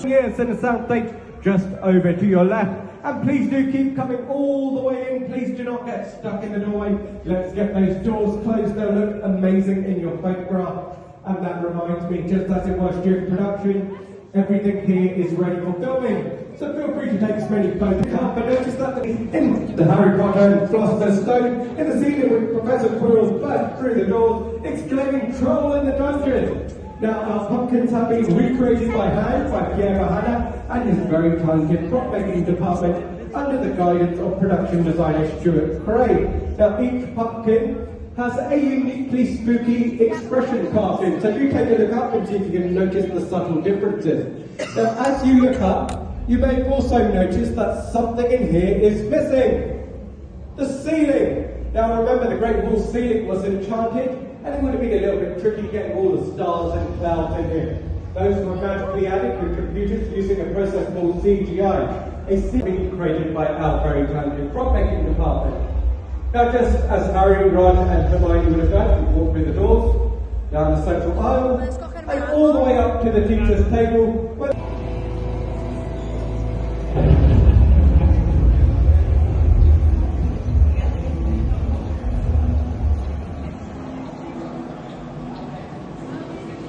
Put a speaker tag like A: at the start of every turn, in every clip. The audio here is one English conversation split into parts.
A: Yes, and the south date just over to your left. And please do keep coming all the way in. Please do not get stuck in the doorway. Let's get those doors closed. They'll look amazing in your photograph. And that reminds me, just as it was during production, everything here is ready for filming. So feel free to take as many photos as you can, but notice that in the Harry Potter and Philosopher's Stone, in the scene with Professor Quirrell burst through the doors, exclaiming, "Troll in the dungeon!" Now, our pumpkins have been recreated by hand by Piero Hanna and his very talented prop making department under the guidance of production designer Stuart Craig. Now, each pumpkin has a uniquely spooky expression carved in, so do take a look up and see if you can notice the subtle differences. Now, as you look up, you may also notice that something in here is missing. The ceiling. Now, remember the Great Hall ceiling was enchanted, and it would have been a little bit tricky getting all the stars and clouds in here. Those were magically added with computers using a process called CGI, a ceiling created by our very talented prop making department. Now, just as Harry, Ron and Hermione would have done, we walk through the doors, down the central aisle, and all the way up to the teacher's table.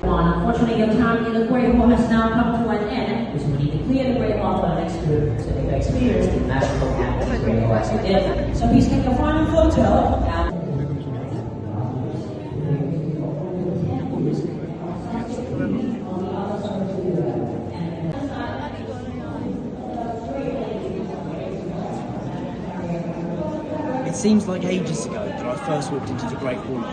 B: Unfortunately, your time in the Great Hall has now come to an end, which will need to clear the Great Hall for the next group so they can experience the magical campus Great Hall as you did. So please take your final photo.
C: It seems like ages ago that I first walked into the Great Hall.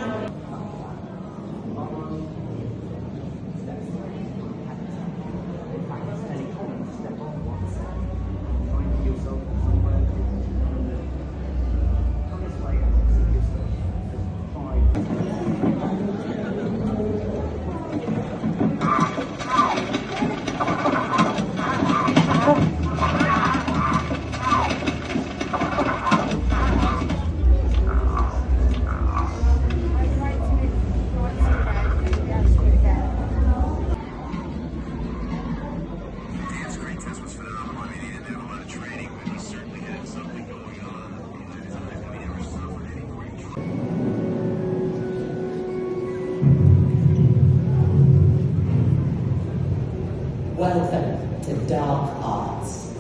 D: Welcome to Dark Arts.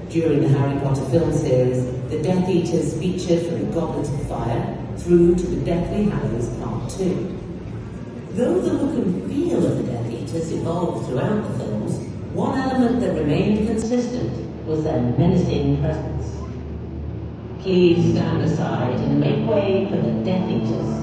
D: During the Harry Potter film series, the Death Eaters featured from Goblets of Fire through to the Deathly Hallows Part 2. Though the look and feel of the Death Eaters evolved throughout the films, one element that remained consistent was their menacing presence. Please stand aside and make way for the Death Eaters.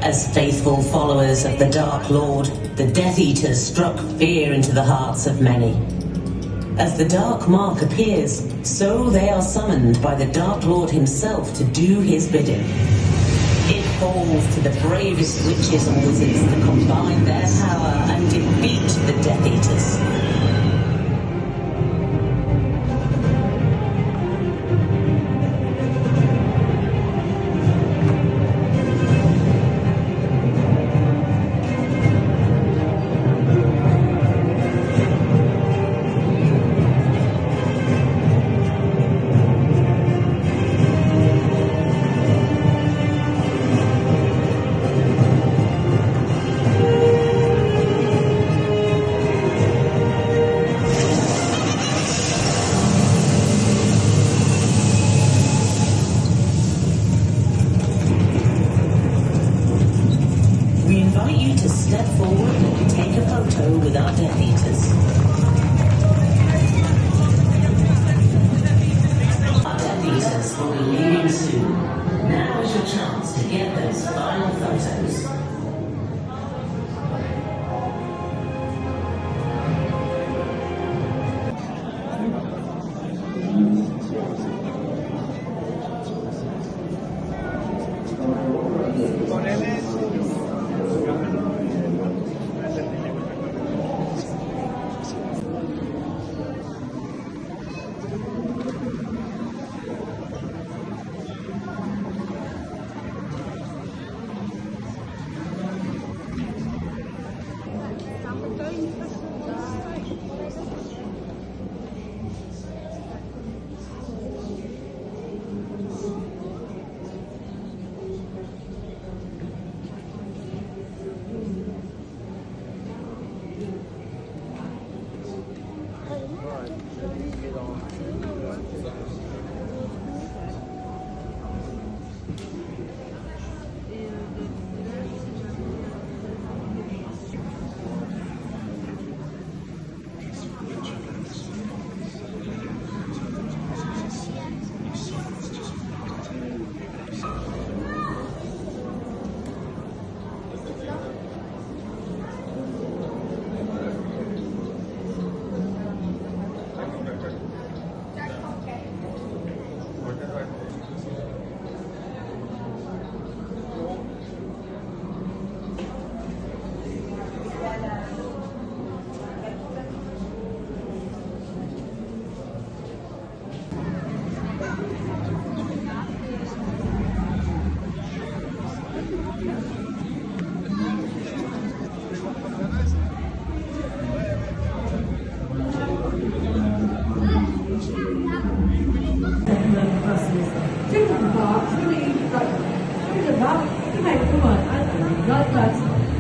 D: As faithful followers of the Dark Lord, the Death Eaters struck fear into the hearts of many. As the Dark Mark appears, so they are summoned by the Dark Lord himself to do his bidding. It falls to the bravest witches and wizards to combine their power and defeat the Death Eaters. We invite you to step forward and take a photo with our Death Eaters. Our Death Eaters will be leaving soon. Now is your chance to get those final photos.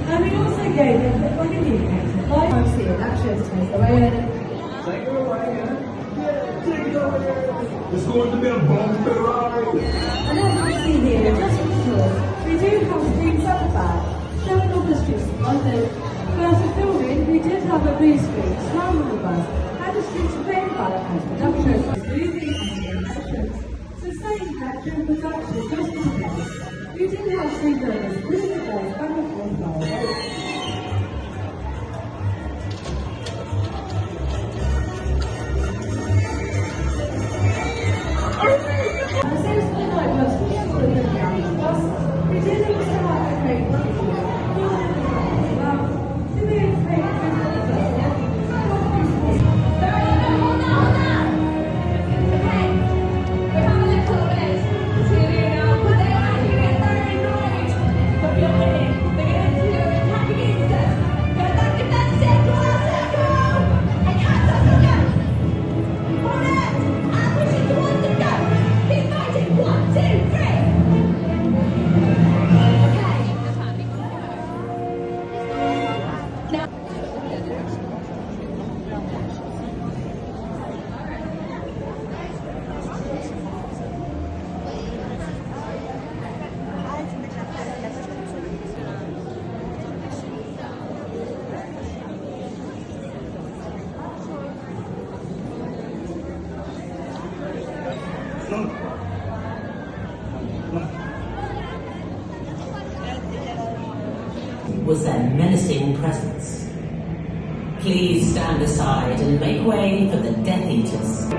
E: And we also gave them a like a new painting, like I've seen, that shows to us the way in.
A: Take it away, yeah. Take it away. Let's go in the middle, bones to the right.
E: And as you can see here, just for sure, we do have screens at the back, showing off the streets of London. But for filming, we did have a blue screen surrounding the bus, and the streets of Great Hall as production. So saying that during production, just in case, we did have three brothers, Mr. Boys, and the fourth flower.
B: But
D: was their menacing presence. Please stand aside and make way for the Death Eaters.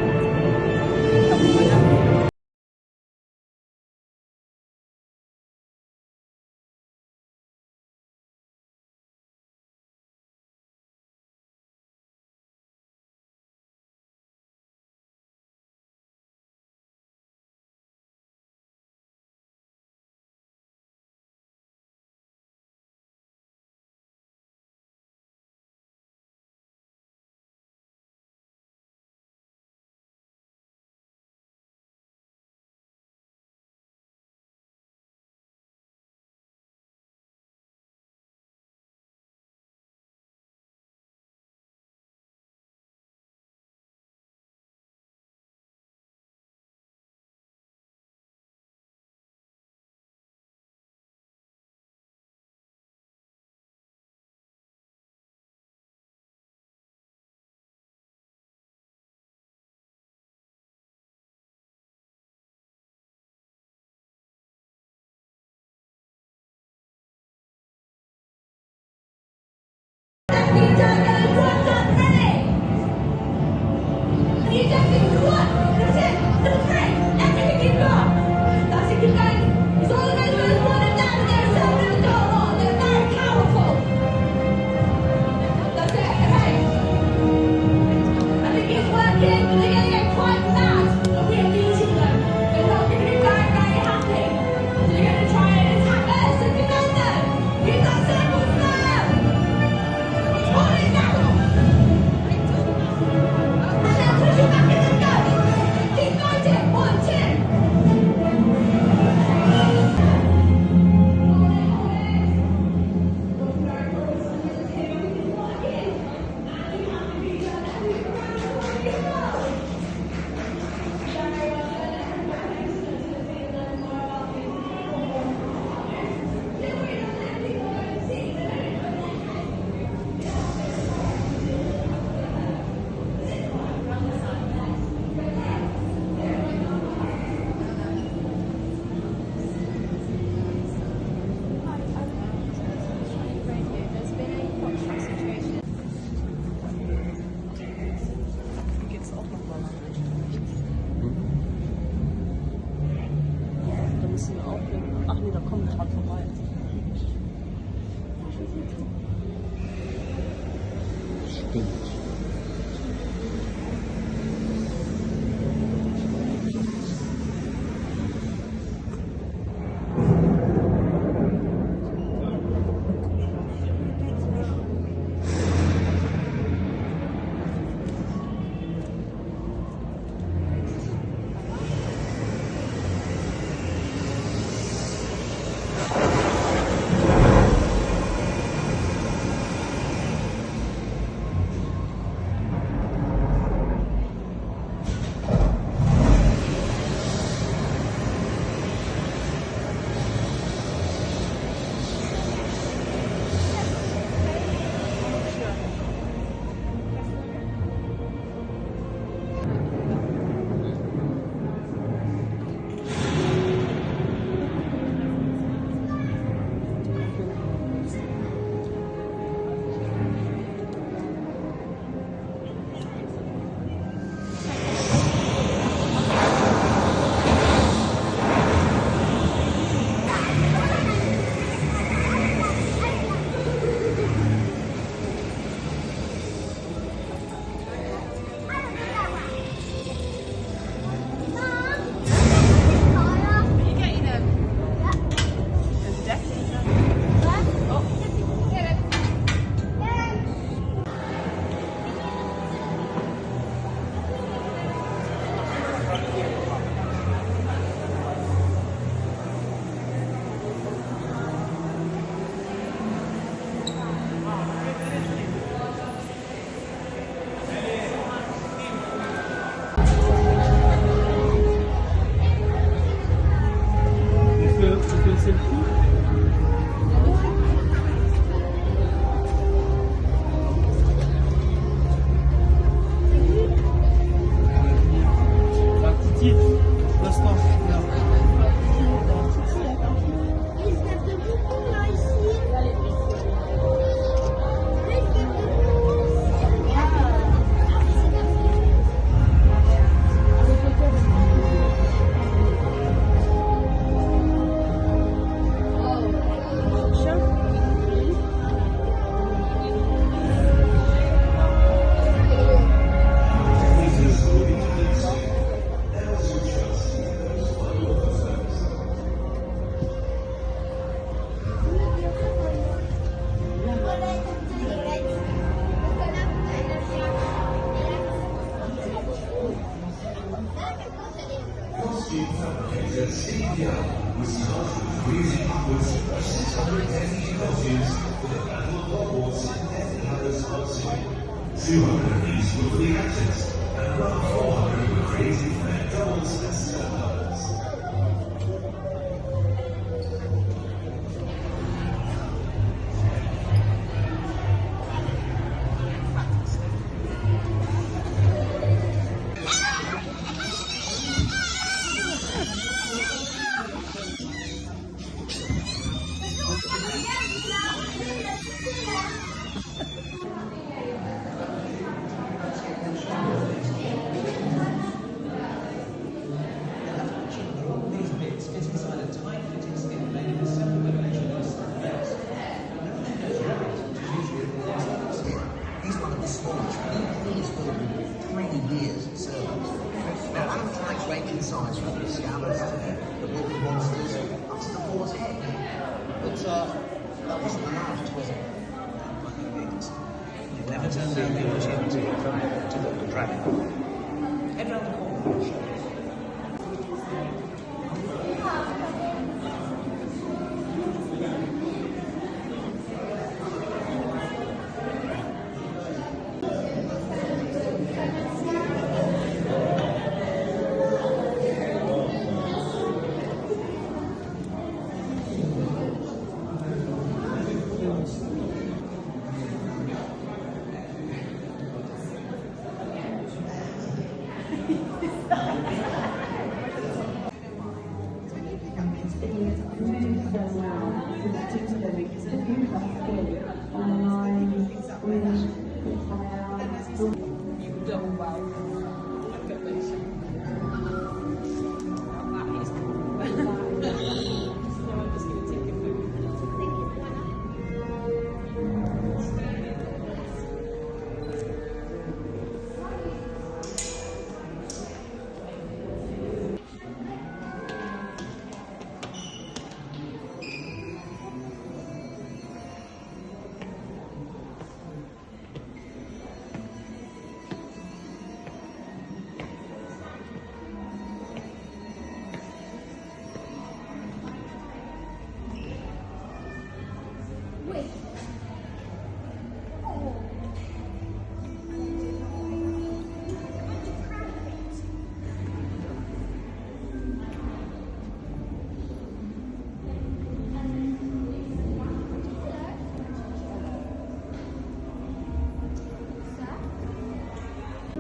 F: 200 of these were for the access, and another 400 were created for their duels and spellbindings.
G: Size from the scabbards to the living monsters up to the boar's head. But that wasn't the largest, was it?
C: You've never turned down the opportunity to look at the dragon. Head round the corner.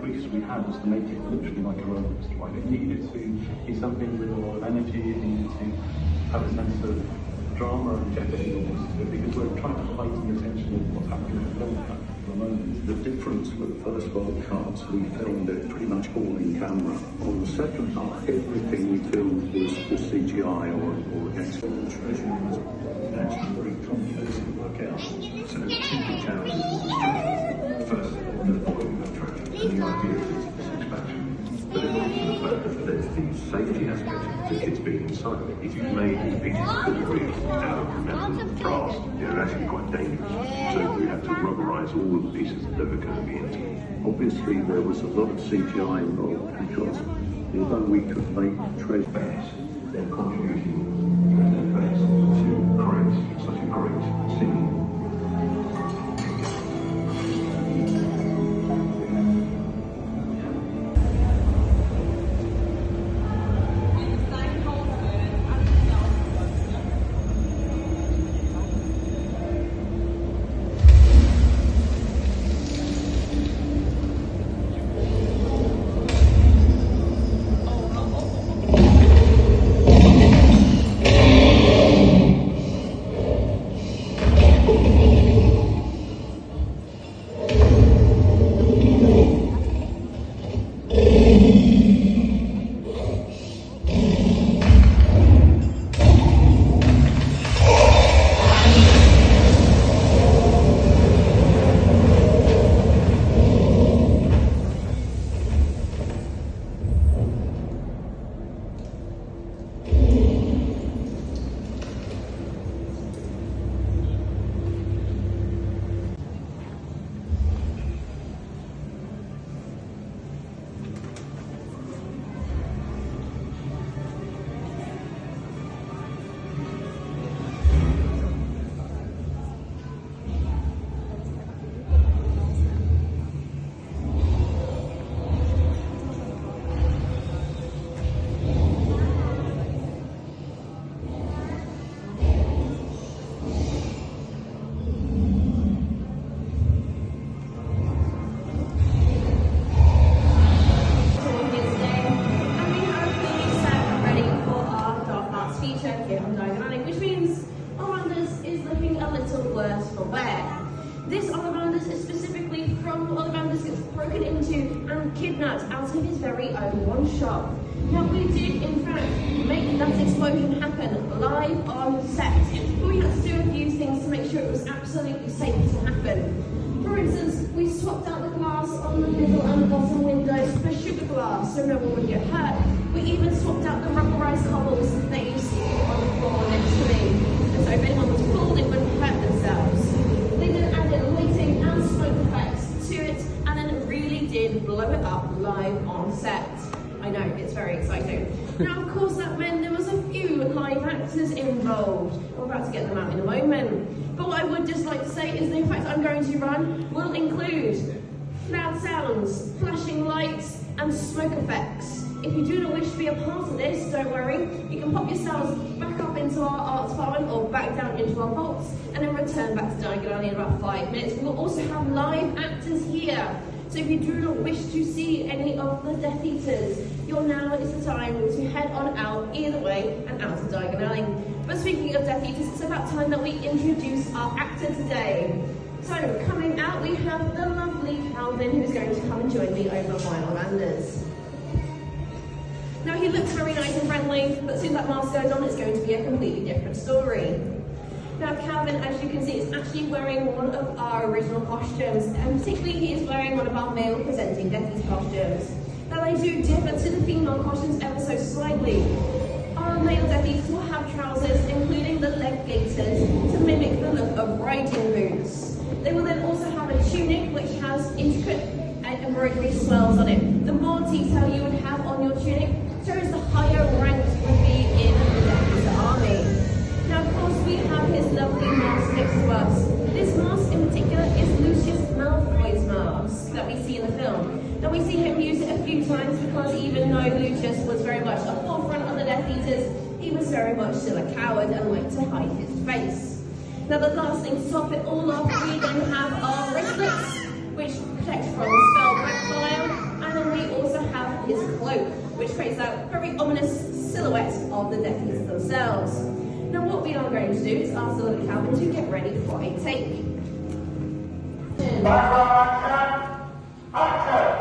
H: Because we had was to make it literally like a roller coaster ride. It needed to be something with a lot of energy, it needed to have a sense of drama and jeopardy almost to it, because we're trying to heighten the tension of what's happening in the film at the moment.
I: The difference with the first broadcast, we filmed it pretty much all in camera. On the second half, everything we filmed was CGI or extra.
H: The treasure was actually very complex to work out. So there were two big challenges. First, the following of treasure, and the idea is it's expansion. But then also the fact that there's the safety aspect of the kids being inside of it. If you made these pieces of debris out of metal and brass, they're actually quite dangerous. So we have to rubberize all of the pieces that are going to be into it.
I: Obviously, there was a lot of CGI involved because although we could make treasure
H: Best, they're contributing their best to create such a great scene.
J: broken into and kidnapped out of his very own one-shot. Now we did in fact make that explosion happen live on set, but we had to do a few things to make sure it was absolutely safe to happen. For instance, we swapped out the glass on the middle and the bottom windows for sugar glass so no one would get hurt. We even swapped out the rubberized cobbles that you see on the floor next to me, and so if anyone was pulled it wouldn't hurt themselves. They then added lighting and smoke effects to it, and then it really did blow it up live on set. I know, it's very exciting. Now, of course, that meant there was a few live actors involved. We're about to get them out in a moment. But what I would just like to say is the effects I'm going to run will include loud sounds, flashing lights, and smoke effects. If you do not wish to be a part of this, don't worry. You can pop yourselves back up into our art farm or back down into our vaults and then return back to Diagon in about 5 minutes. We will also have live actors here. So if you do not wish to see any of the Death Eaters, now is the time to head on out either way and out of Diagon Alley. But speaking of Death Eaters, it's about time that we introduce our actor today. So coming out, we have the lovely Calvin, who's going to come and join me over Final Landers. Now he looks very nice and friendly, but as soon as that mask goes on, it's going to be a completely different story. Now Calvin, as you can see, is actually wearing one of our original costumes, and particularly he is wearing one of our male presenting Death Eater costumes. Now they do differ to the female costumes ever so slightly. Our male Death Eaters will have trousers, including the leg gaiters, to mimic the look of riding boots. They will then also have a tunic which has intricate embroidery swirls on it. The more detail you would have on your tunic shows the higher rank you would be in the Death Eater army. Now, of course, we have his lovely mask next to us. This mask in particular is Lucius Malfoy's mask that we see in the film. Now, we see him use it a few times because even though Lucius was very much a forefront of the Death Eaters, he was very much still a coward and liked to hide his face. Now, the last thing to top it all off, we then have our wristlets, which protect from spellbinding fire, and then we also have his cloak, which creates that very ominous silhouette of the Death Eaters themselves. Now what we are going to do is ask the little Calvin to get ready for a take. Action!